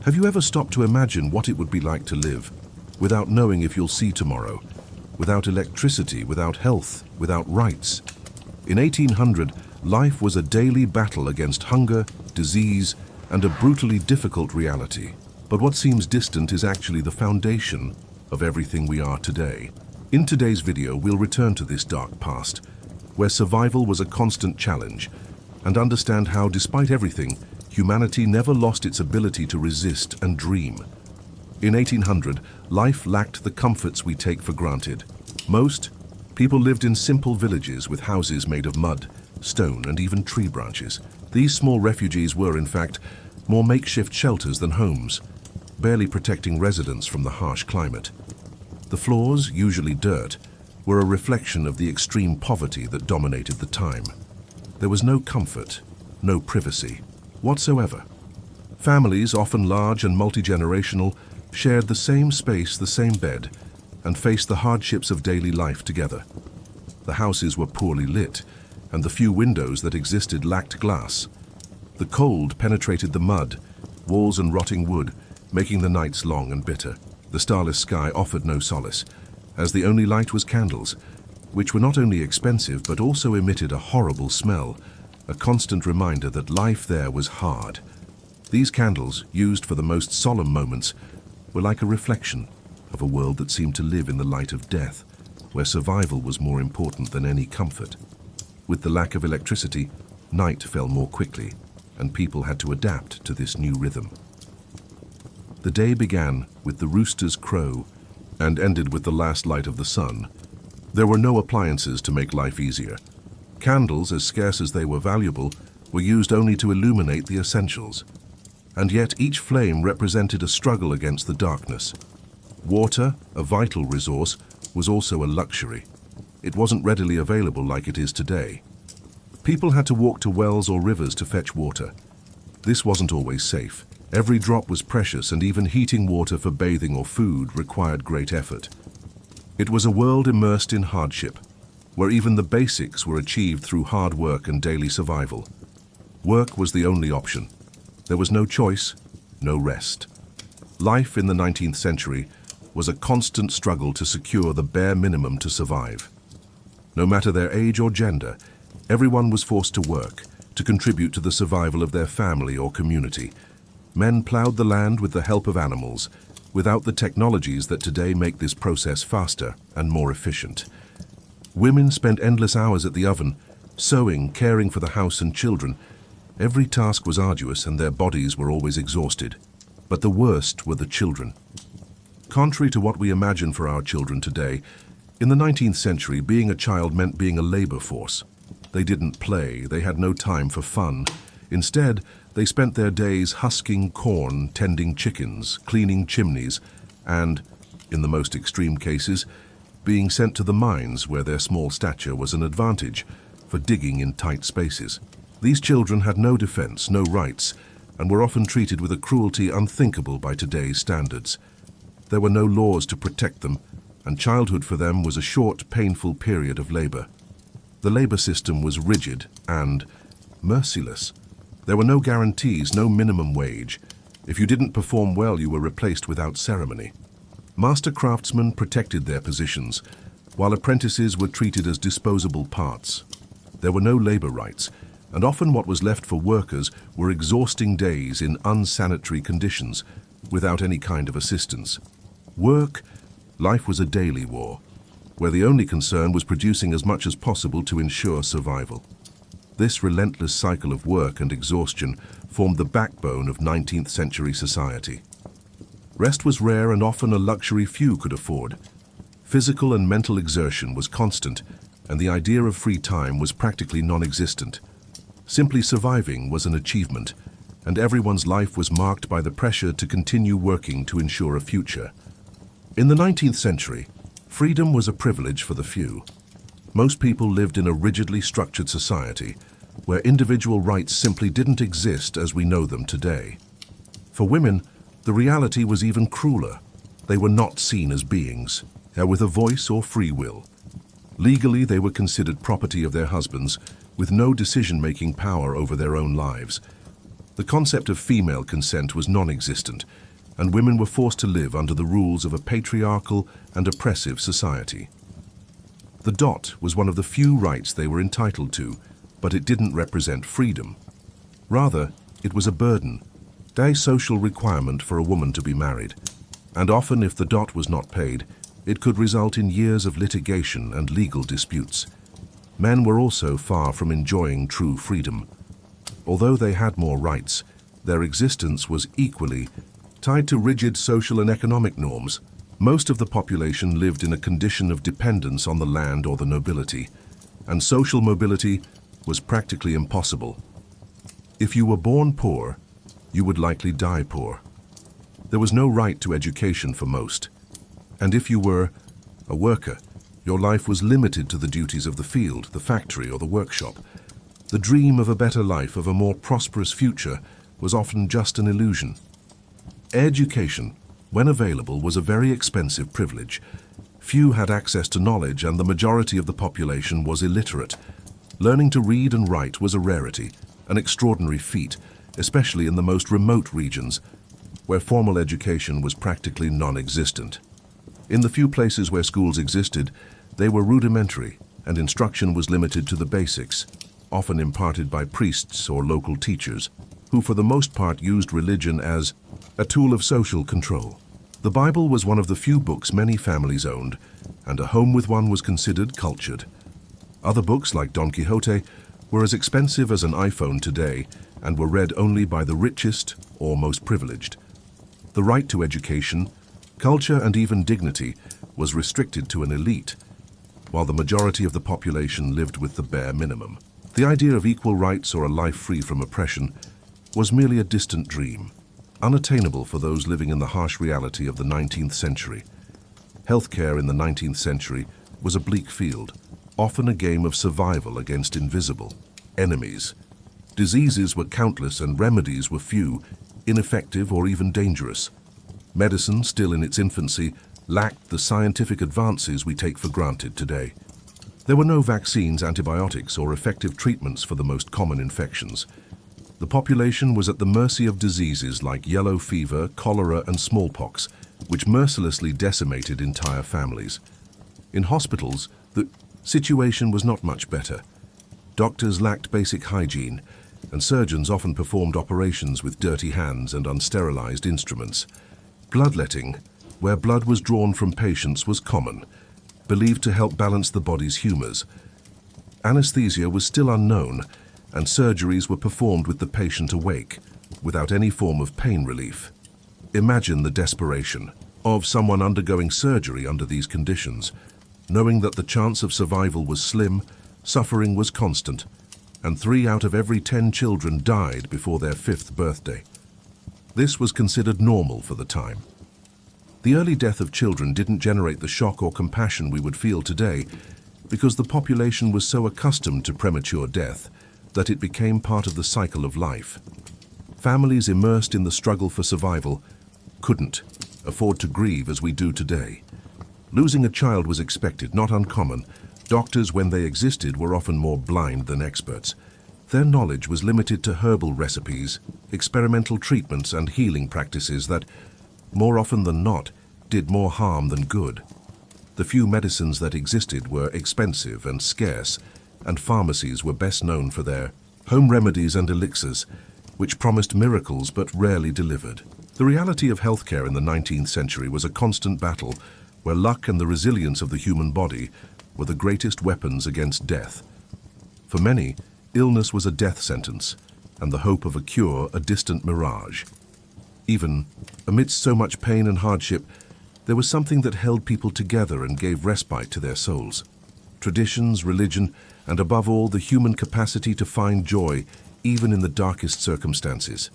Have you ever stopped to imagine what it would be like to live without knowing if you'll see tomorrow, without electricity, without health, without rights? In 1800, life was a daily battle against hunger, disease, and a brutally difficult reality. But what seems distant is actually the foundation of everything we are today. In today's video, we'll return to this dark past, where survival was a constant challenge, and understand how, despite everything, humanity never lost its ability to resist and dream. In 1800, life lacked the comforts we take for granted. Most people lived in simple villages with houses made of mud, stone, and even tree branches. These small refuges were, in fact, more makeshift shelters than homes, barely protecting residents from the harsh climate. The floors, usually dirt, were a reflection of the extreme poverty that dominated the time. There was no comfort, no privacy whatsoever. Families, often large and multi-generational, shared the same space, the same bed, and faced the hardships of daily life together. The houses were poorly lit, and the few windows that existed lacked glass. The cold penetrated the mud, walls and rotting wood, making the nights long and bitter. The starless sky offered no solace, as the only light was candles, which were not only expensive but also emitted a horrible smell, a constant reminder that life there was hard. These candles, used for the most solemn moments, were like a reflection of a world that seemed to live in the light of death, where survival was more important than any comfort. With the lack of electricity, night fell more quickly, and people had to adapt to this new rhythm. The day began with the rooster's crow and ended with the last light of the sun. There were no appliances to make life easier. Candles, as scarce as they were valuable, were used only to illuminate the essentials. And yet each flame represented a struggle against the darkness. Water, a vital resource, was also a luxury. It wasn't readily available like it is today. People had to walk to wells or rivers to fetch water. This wasn't always safe. Every drop was precious, and even heating water for bathing or food required great effort. It was a world immersed in hardship, where even the basics were achieved through hard work and daily survival. Work was the only option. There was no choice, no rest. Life in the 19th century was a constant struggle to secure the bare minimum to survive. No matter their age or gender, everyone was forced to work, to contribute to the survival of their family or community. Men plowed the land with the help of animals, without the technologies that today make this process faster and more efficient. Women spent endless hours at the oven, sewing, caring for the house and children. Every task was arduous and their bodies were always exhausted. But the worst were the children. Contrary to what we imagine for our children today, in the 19th century, being a child meant being a labor force. They didn't play, they had no time for fun. Instead, they spent their days husking corn, tending chickens, cleaning chimneys, and, in the most extreme cases, being sent to the mines where their small stature was an advantage for digging in tight spaces. These children had no defense, no rights, and were often treated with a cruelty unthinkable by today's standards. There were no laws to protect them, and childhood for them was a short, painful period of labor. The labor system was rigid and merciless. There were no guarantees, no minimum wage. If you didn't perform well, you were replaced without ceremony. Master craftsmen protected their positions, while apprentices were treated as disposable parts. There were no labor rights, and often what was left for workers were exhausting days in unsanitary conditions, without any kind of assistance. Life was a daily war, where the only concern was producing as much as possible to ensure survival. This relentless cycle of work and exhaustion formed the backbone of 19th century society. Rest was rare and often a luxury few could afford. Physical and mental exertion was constant, and the idea of free time was practically non-existent. Simply surviving was an achievement, and everyone's life was marked by the pressure to continue working to ensure a future. In the 19th century, freedom was a privilege for the few. Most people lived in a rigidly structured society where individual rights simply didn't exist as we know them today. For women, the reality was even crueler. They were not seen as beings, with a voice or free will. Legally, they were considered property of their husbands, with no decision-making power over their own lives. The concept of female consent was non-existent, and women were forced to live under the rules of a patriarchal and oppressive society. The dot was one of the few rights they were entitled to, but it didn't represent freedom. Rather, it was a burden, a social requirement for a woman to be married, and often if the dot was not paid, it could result in years of litigation and legal disputes. Men were also far from enjoying true freedom. Although they had more rights, their existence was equally tied to rigid social and economic norms. Most of the population lived in a condition of dependence on the land or the nobility, and social mobility was practically impossible. If you were born poor, you would likely die poor. There was no right to education for most, and if you were a worker, your life was limited to the duties of the field, the factory, or the workshop. The dream of a better life, of a more prosperous future, was often just an illusion. Education, when available, was a very expensive privilege. Few had access to knowledge, and the majority of the population was illiterate. Learning to read and write was a rarity, an extraordinary feat, especially in the most remote regions, where formal education was practically non-existent. In the few places where schools existed, they were rudimentary, and instruction was limited to the basics, often imparted by priests or local teachers, who for the most part used religion as a tool of social control. The Bible was one of the few books many families owned, and a home with one was considered cultured. Other books, like Don Quixote, were as expensive as an iPhone today and were read only by the richest or most privileged. The right to education, culture, and even dignity was restricted to an elite, while the majority of the population lived with the bare minimum. The idea of equal rights or a life free from oppression was merely a distant dream, unattainable for those living in the harsh reality of the 19th century. Healthcare in the 19th century was a bleak field, often a game of survival against invisible enemies. Diseases were countless and remedies were few, ineffective, or even dangerous. Medicine, still in its infancy, lacked the scientific advances we take for granted today. There were no vaccines, antibiotics, or effective treatments for the most common infections. The population was at the mercy of diseases like yellow fever, cholera, and smallpox, which mercilessly decimated entire families. In hospitals, the situation was not much better. Doctors lacked basic hygiene, and surgeons often performed operations with dirty hands and unsterilized instruments. Bloodletting, where blood was drawn from patients, was common, believed to help balance the body's humors. Anesthesia was still unknown, and surgeries were performed with the patient awake, without any form of pain relief. Imagine the desperation of someone undergoing surgery under these conditions, knowing that the chance of survival was slim, suffering was constant, and 3 out of every 10 children died before their 5th birthday. This was considered normal for the time. The early death of children didn't generate the shock or compassion we would feel today, because the population was so accustomed to premature death that it became part of the cycle of life. Families immersed in the struggle for survival couldn't afford to grieve as we do today. Losing a child was expected, not uncommon. Doctors, when they existed, were often more blind than experts. Their knowledge was limited to herbal recipes, experimental treatments, and healing practices that, more often than not, did more harm than good. The few medicines that existed were expensive and scarce, and pharmacies were best known for their home remedies and elixirs, which promised miracles but rarely delivered. The reality of healthcare in the 19th century was a constant battle where luck and the resilience of the human body were the greatest weapons against death. For many, illness was a death sentence, and the hope of a cure a distant mirage. Even amidst so much pain and hardship, there was something that held people together and gave respite to their souls. Traditions, religion, and above all, the human capacity to find joy even in the darkest circumstances.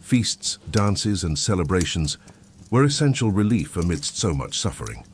Feasts, dances, and celebrations were essential relief amidst so much suffering.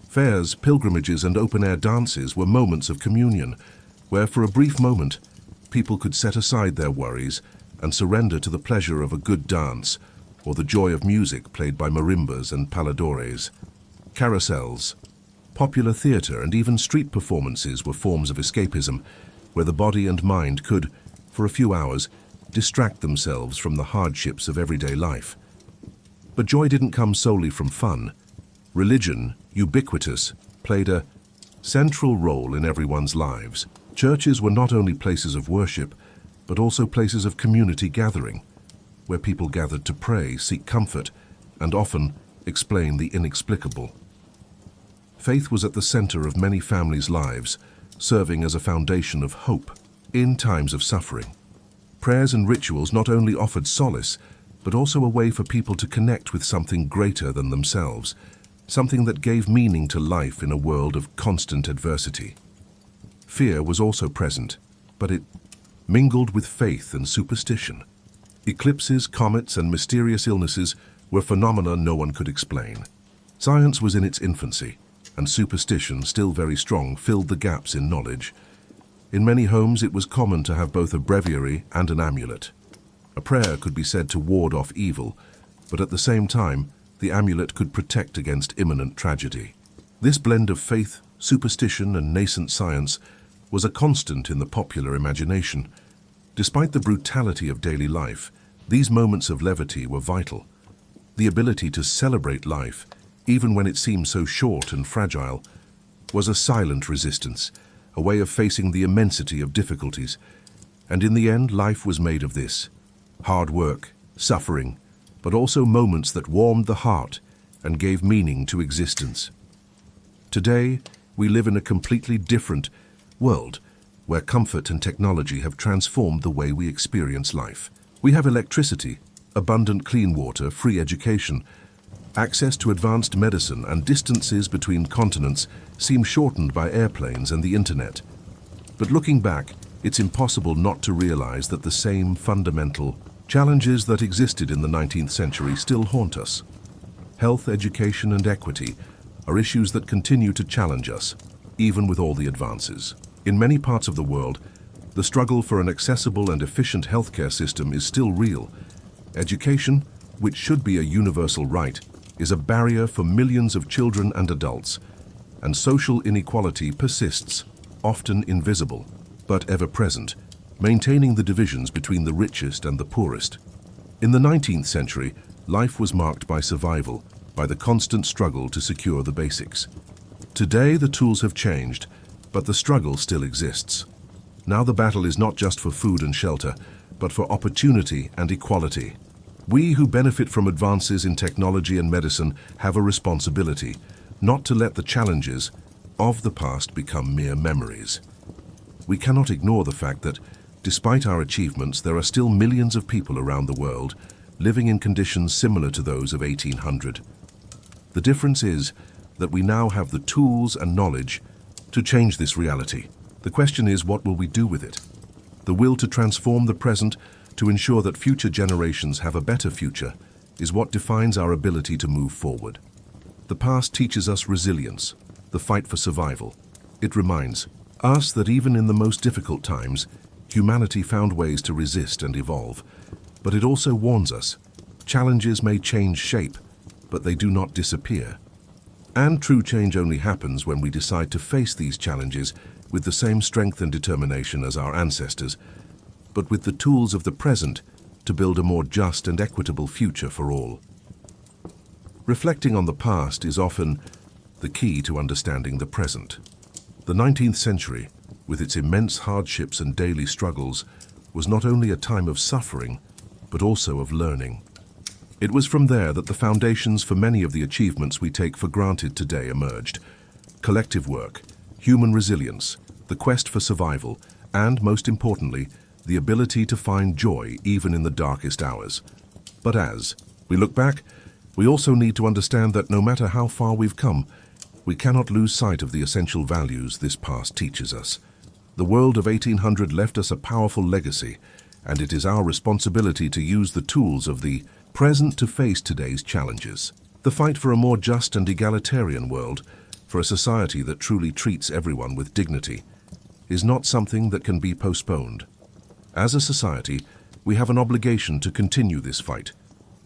Fairs, pilgrimages, and open-air dances were moments of communion, where for a brief moment, people could set aside their worries and surrender to the pleasure of a good dance or the joy of music played by marimbas and paladores. Carousels, popular theater, and even street performances were forms of escapism, where the body and mind could, for a few hours, distract themselves from the hardships of everyday life. But joy didn't come solely from fun. Religion, ubiquitous, played a central role in everyone's lives. Churches were not only places of worship, but also places of community gathering, where people gathered to pray, seek comfort, and often explain the inexplicable. Faith was at the center of many families' lives, serving as a foundation of hope in times of suffering. Prayers and rituals not only offered solace, but also a way for people to connect with something greater than themselves, something that gave meaning to life in a world of constant adversity. Fear was also present, but it mingled with faith and superstition. Eclipses, comets, and mysterious illnesses were phenomena no one could explain. Science was in its infancy, and superstition, still very strong, filled the gaps in knowledge. In many homes, it was common to have both a breviary and an amulet. A prayer could be said to ward off evil, but at the same time, the amulet could protect against imminent tragedy. This blend of faith, superstition, and nascent science was a constant in the popular imagination. Despite the brutality of daily life, these moments of levity were vital. The ability to celebrate life, even when it seemed so short and fragile, was a silent resistance, a way of facing the immensity of difficulties. And in the end, life was made of this: hard work, suffering, but also moments that warmed the heart and gave meaning to existence. Today, we live in a completely different world, where comfort and technology have transformed the way we experience life. We have electricity, abundant clean water, free education, access to advanced medicine, and distances between continents seem shortened by airplanes and the internet. But looking back, it's impossible not to realize that the same fundamental challenges that existed in the 19th century still haunt us. Health, education, and equity are issues that continue to challenge us, even with all the advances. In many parts of the world, the struggle for an accessible and efficient healthcare system is still real. Education, which should be a universal right, is a barrier for millions of children and adults, and social inequality persists, often invisible, but ever present, maintaining the divisions between the richest and the poorest. In the 19th century, life was marked by survival, by the constant struggle to secure the basics. Today, the tools have changed, but the struggle still exists. Now the battle is not just for food and shelter, but for opportunity and equality. We who benefit from advances in technology and medicine have a responsibility not to let the challenges of the past become mere memories. We cannot ignore the fact that, despite our achievements, there are still millions of people around the world living in conditions similar to those of 1800. The difference is that we now have the tools and knowledge to change this reality. The question is, what will we do with it? The will to transform the present to ensure that future generations have a better future is what defines our ability to move forward. The past teaches us resilience, the fight for survival. It reminds us that even in the most difficult times, humanity found ways to resist and evolve. But it also warns us, challenges may change shape, but they do not disappear. And true change only happens when we decide to face these challenges with the same strength and determination as our ancestors, but with the tools of the present to build a more just and equitable future for all. Reflecting on the past is often the key to understanding the present. The 19th century, with its immense hardships and daily struggles, was not only a time of suffering, but also of learning. It was from there that the foundations for many of the achievements we take for granted today emerged. Collective work, human resilience, the quest for survival, and, most importantly, the ability to find joy even in the darkest hours. But as we look back, we also need to understand that no matter how far we've come, we cannot lose sight of the essential values this past teaches us. The world of 1800 left us a powerful legacy, and it is our responsibility to use the tools of the present to face today's challenges. The fight for a more just and egalitarian world, for a society that truly treats everyone with dignity, is not something that can be postponed. As a society, we have an obligation to continue this fight,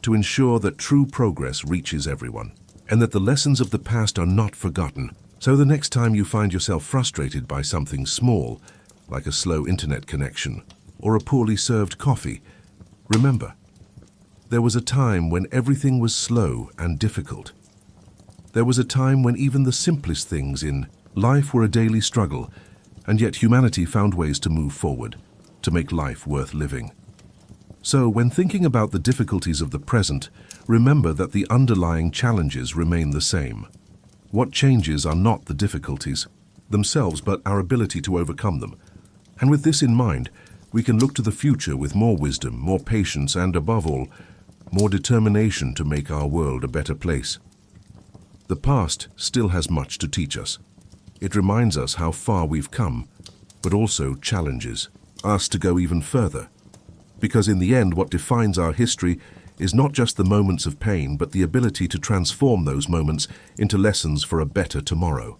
to ensure that true progress reaches everyone, and that the lessons of the past are not forgotten. So the next time you find yourself frustrated by something small, like a slow internet connection or a poorly served coffee, Remember, there was a time when everything was slow and difficult. There was a time when even the simplest things in life were a daily struggle, and yet humanity found ways to move forward, to make life worth living. So, when thinking about the difficulties of the present, remember that the underlying challenges remain the same. What changes are not the difficulties themselves, but our ability to overcome them. And with this in mind, we can look to the future with more wisdom, more patience, and above all, more determination to make our world a better place. The past still has much to teach us. It reminds us how far we've come, but also challenges us to go even further. Because in the end, what defines our history is not just the moments of pain, but the ability to transform those moments into lessons for a better tomorrow.